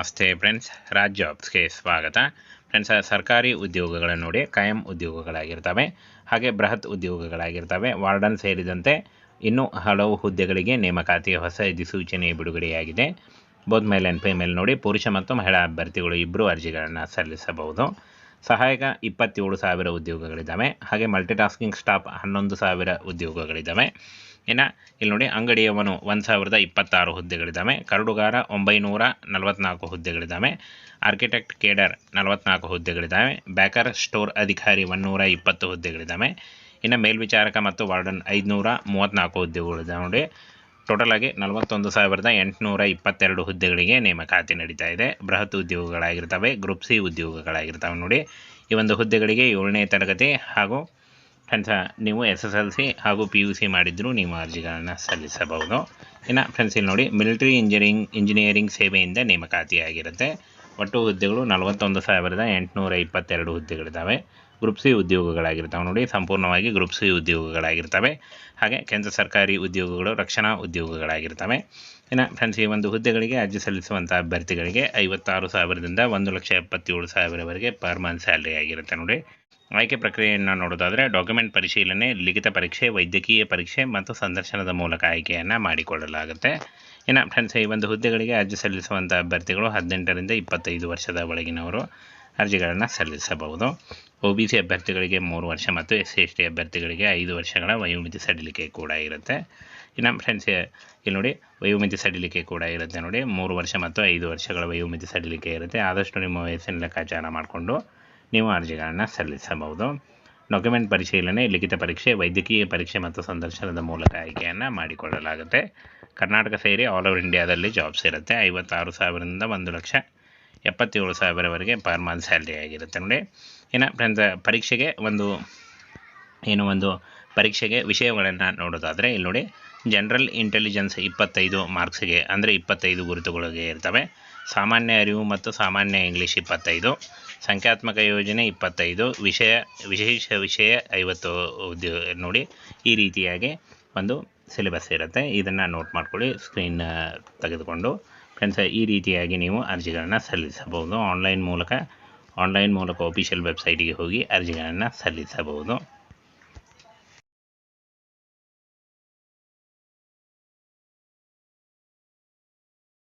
ನಮಸ್ತೆ ಫ್ರೆಂಡ್ಸ್, ರಾಜ್ ಜಾಬ್ಸ್ಗೆ ಸ್ವಾಗತ. ಫ್ರೆಂಡ್ಸ್, ಸರ್ಕಾರಿ ಉದ್ಯೋಗಗಳನ್ನು ನೋಡಿ ಕಾಯಂ ಉದ್ಯೋಗಗಳಾಗಿರ್ತವೆ, ಹಾಗೆ ಬೃಹತ್ ಉದ್ಯೋಗಗಳಾಗಿರ್ತವೆ. ವಾರ್ಡನ್ ಸೇರಿದಂತೆ ಇನ್ನೂ ಹಲವು ಹುದ್ದೆಗಳಿಗೆ ನೇಮಕಾತಿಯ ಹೊಸ ಅಧಿಸೂಚನೆ ಬಿಡುಗಡೆಯಾಗಿದೆ. ಬೋತ್ ಮೇಲ್ ಆ್ಯಂಡ್ ಫಿಮೇಲ್ ನೋಡಿ ಪುರುಷ ಮತ್ತು ಮಹಿಳಾ ಅಭ್ಯರ್ಥಿಗಳು ಇಬ್ಬರು ಅರ್ಜಿಗಳನ್ನು ಸಲ್ಲಿಸಬಹುದು. ಸಹಾಯಕ 27,000 ಉದ್ಯೋಗಗಳಿದ್ದಾವೆ, ಹಾಗೆ ಮಲ್ಟಿಟಾಸ್ಕಿಂಗ್ ಸ್ಟಾಫ್ 11,000 ಉದ್ಯೋಗಗಳಿದ್ದಾವೆ. ಇನ್ನು ಇಲ್ಲಿ ನೋಡಿ ಅಂಗಡಿಯವನು 1,026 ಹುದ್ದೆಗಳಿದ್ದಾವೆ, ಕರಡುಗಾರ 944 ಹುದ್ದೆಗಳಿದ್ದಾವೆ, ಆರ್ಕಿಟೆಕ್ಟ್ ಕೇಡರ್ 44 ಹುದ್ದೆಗಳಿದ್ದಾವೆ, ಬ್ಯಾಕರ್ ಸ್ಟೋರ್ ಅಧಿಕಾರಿ 120 ಹುದ್ದೆಗಳಿದ್ದಾವೆ. ಇನ್ನು ಮೇಲ್ವಿಚಾರಕ ಮತ್ತು ವಾರ್ಡನ್ 534 ಹುದ್ದೆಗಳಿದ್ದಾವೆ ನೋಡಿ. ಟೋಟಲ್ ಆಗಿ 41,822 ಹುದ್ದೆಗಳಿಗೆ ನೇಮಕಾತಿ ನಡೀತಾ ಇದೆ. ಬೃಹತ್ ಉದ್ಯೋಗಗಳಾಗಿರ್ತವೆ, ಗ್ರೂಪ್ ಸಿ ಉದ್ಯೋಗಗಳಾಗಿರ್ತವೆ ನೋಡಿ. ಈ ಒಂದು ಹುದ್ದೆಗಳಿಗೆ 7ನೇ ತರಗತಿ ಹಾಗೂ ಫ್ರೆಂಡ್ಸ್ ನೀವು SSLC ಹಾಗೂ PUC ಮಾಡಿದ್ರು ನೀವು ಅರ್ಜಿಗಳನ್ನು ಸಲ್ಲಿಸಬಹುದು. ಇನ್ನು ಫ್ರೆಂಡ್ಸ್ ಇಲ್ಲಿ ನೋಡಿ ಮಿಲಿಟರಿ ಇಂಜಿನಿಯರಿಂಗ್ ಸೇವೆಯಿಂದ ನೇಮಕಾತಿಯಾಗಿರುತ್ತೆ. ಒಟ್ಟು ಹುದ್ದೆಗಳು 41,822 ಹುದ್ದೆಗಳಿದ್ದಾವೆ. ಗ್ರೂಪ್ ಸಿ ಉದ್ಯೋಗಗಳಾಗಿರ್ತವೆ ನೋಡಿ, ಸಂಪೂರ್ಣವಾಗಿ ಗ್ರೂಪ್ ಸಿ ಉದ್ಯೋಗಗಳಾಗಿರ್ತವೆ. ಹಾಗೆ ಕೇಂದ್ರ ಸರ್ಕಾರಿ ಉದ್ಯೋಗಗಳು ರಕ್ಷಣಾ ಉದ್ಯೋಗಗಳಾಗಿರ್ತವೆ. ಇನ್ನು ಫ್ರೆಂಡ್ಸ್ ಈ ಒಂದು ಹುದ್ದೆಗಳಿಗೆ ಅರ್ಜಿ ಸಲ್ಲಿಸುವಂಥ ಅಭ್ಯರ್ಥಿಗಳಿಗೆ 56,000ದಿಂದ 1,77,000ವರೆಗೆ ಪರ್ ಮಂತ್ ಸ್ಯಾಲ್ರಿ ಆಗಿರುತ್ತೆ ನೋಡಿ. ಆಯ್ಕೆ ಪ್ರಕ್ರಿಯೆಯನ್ನು ನೋಡೋದಾದರೆ ಡಾಕ್ಯುಮೆಂಟ್ ಪರಿಶೀಲನೆ, ಲಿಖಿತ ಪರೀಕ್ಷೆ, ವೈದ್ಯಕೀಯ ಪರೀಕ್ಷೆ ಮತ್ತು ಸಂದರ್ಶನದ ಮೂಲಕ ಆಯ್ಕೆಯನ್ನು ಮಾಡಿಕೊಳ್ಳಲಾಗುತ್ತೆ. ಇನ್ನು ಫ್ರೆಂಡ್ಸ್ ಈ ಒಂದು ಹುದ್ದೆಗಳಿಗೆ ಅರ್ಜಿ ಸಲ್ಲಿಸುವಂಥ ಅಭ್ಯರ್ಥಿಗಳು 18ರಿಂದ 25 ವರ್ಷದ ಒಳಗಿನವರು ಅರ್ಜಿಗಳನ್ನು ಸಲ್ಲಿಸಬಹುದು. OBC ಅಭ್ಯರ್ಥಿಗಳಿಗೆ 3 ವರ್ಷ ಮತ್ತು SC/ST ಅಭ್ಯರ್ಥಿಗಳಿಗೆ 5 ವರ್ಷಗಳ ವಯೋಮಿತಿ ಸಡಿಲಿಕೆ ಕೂಡ ಇರುತ್ತೆ. ಇನ್ನು ಫ್ರೆಂಡ್ಸ್ ಇಲ್ಲಿ ನೋಡಿ ವಯೋಮಿತಿ ಸಡಿಲಿಕೆ ಕೂಡ ಇರುತ್ತೆ ನೋಡಿ. 3 ವರ್ಷ ಮತ್ತು 5 ವರ್ಷಗಳ ವಯೋಮಿತಿ ಸಡಿಲಿಕೆ ಇರುತ್ತೆ. ಆದಷ್ಟು ನಿಮ್ಮ ವಯಸ್ಸಿನ ಲೆಕ್ಕಾಚಾರ ಮಾಡಿಕೊಂಡು ನೀವು ಅರ್ಜಿಗಳನ್ನು ಸಲ್ಲಿಸಬಹುದು. ಡಾಕ್ಯುಮೆಂಟ್ ಪರಿಶೀಲನೆ, ಲಿಖಿತ ಪರೀಕ್ಷೆ, ವೈದ್ಯಕೀಯ ಪರೀಕ್ಷೆ ಮತ್ತು ಸಂದರ್ಶನದ ಮೂಲಕ ಆಯ್ಕೆಯನ್ನು ಮಾಡಿಕೊಳ್ಳಲಾಗುತ್ತೆ. ಕರ್ನಾಟಕ ಸೇರಿ ಆಲ್ ಓವರ್ ಇಂಡಿಯಾದಲ್ಲಿ ಜಾಬ್ಸ್ ಇರುತ್ತೆ. 56,000ರಿಂದ 1,77,000ವರೆಗೆ ಪರ್ ಮಂತ್ ಸ್ಯಾಲ್ರಿ ಆಗಿರುತ್ತೆ ನೋಡಿ. ಇನ್ನು ಫ್ರೆಂಡ್ಸ್ ಪರೀಕ್ಷೆಗೆ ಪರೀಕ್ಷೆಗೆ ವಿಷಯಗಳನ್ನು ನೋಡೋದಾದರೆ ಇಲ್ಲಿ ನೋಡಿ ಜನರಲ್ ಇಂಟೆಲಿಜೆನ್ಸ್ 25 ಮಾರ್ಕ್ಸ್ಗೆ ಅಂದರೆ 25 ಗುರುತುಗಳಿಗೆ ಇರ್ತವೆ. ಸಾಮಾನ್ಯ ಅರಿವು ಮತ್ತು ಸಾಮಾನ್ಯ ಇಂಗ್ಲೀಷ್ 25, ಸಂಖ್ಯಾತ್ಮಕ ಯೋಜನೆ 25, ವಿಶೇಷ ವಿಷಯ 50 ನೋಡಿ. ಈ ರೀತಿಯಾಗಿ ಒಂದು ಸಿಲೆಬಸ್ ಇರುತ್ತೆ. ಇದನ್ನು ನೋಟ್ ಮಾಡ್ಕೊಳ್ಳಿ ಸ್ಕ್ರೀನ್ ತೆಗೆದುಕೊಂಡು. ಫ್ರೆಂಡ್ಸ್ ಈ ರೀತಿಯಾಗಿ ನೀವು ಅರ್ಜಿಗಳನ್ನು ಸಲ್ಲಿಸಬಹುದು. ಆನ್ಲೈನ್ ಮೂಲಕ ಆಫಿಷಿಯಲ್ ವೆಬ್ಸೈಟಿಗೆ ಹೋಗಿ ಅರ್ಜಿಗಳನ್ನು ಸಲ್ಲಿಸಬಹುದು.